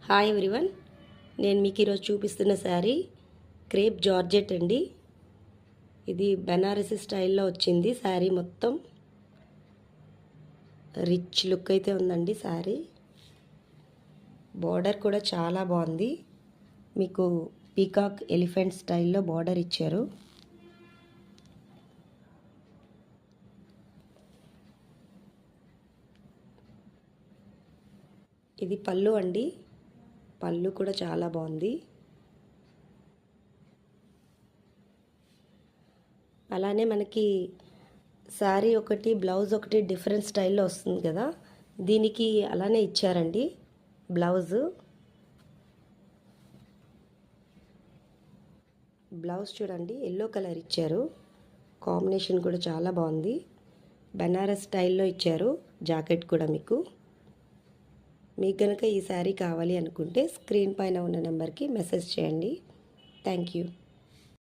Hi everyone, నేను మీకు ఈరోజు చూపిస్తున్న శారీ క్రేప్ జార్జెట్ అండి. ఇది బెనారసీ స్టైల్లో వచ్చింది. శారీ మొత్తం రిచ్ లుక్ అయితే ఉందండి. శారీ బార్డర్ కూడా చాలా బాగుంది. మీకు పీకాక్ ఎలిఫెంట్ స్టైల్లో బార్డర్ ఇచ్చారు. ఇది పళ్ళు అండి. పళ్ళు కూడా చాలా బాగుంది. అలానే మనకి శారీ ఒకటి, బ్లౌజ్ ఒకటి డిఫరెంట్ స్టైల్లో వస్తుంది కదా, దీనికి అలానే ఇచ్చారండి. బ్లౌజ్ చూడండి, ఎల్లో కలర్ ఇచ్చారు. కాంబినేషన్ కూడా చాలా బాగుంది. బెనారస్ స్టైల్లో ఇచ్చారు. జాకెట్ కూడా మీకు కనుక ఈ శారీ కావాలి అనుకుంటే స్క్రీన్ పైన ఉన్న నెంబర్కి మెసేజ్ చేయండి. Thank you.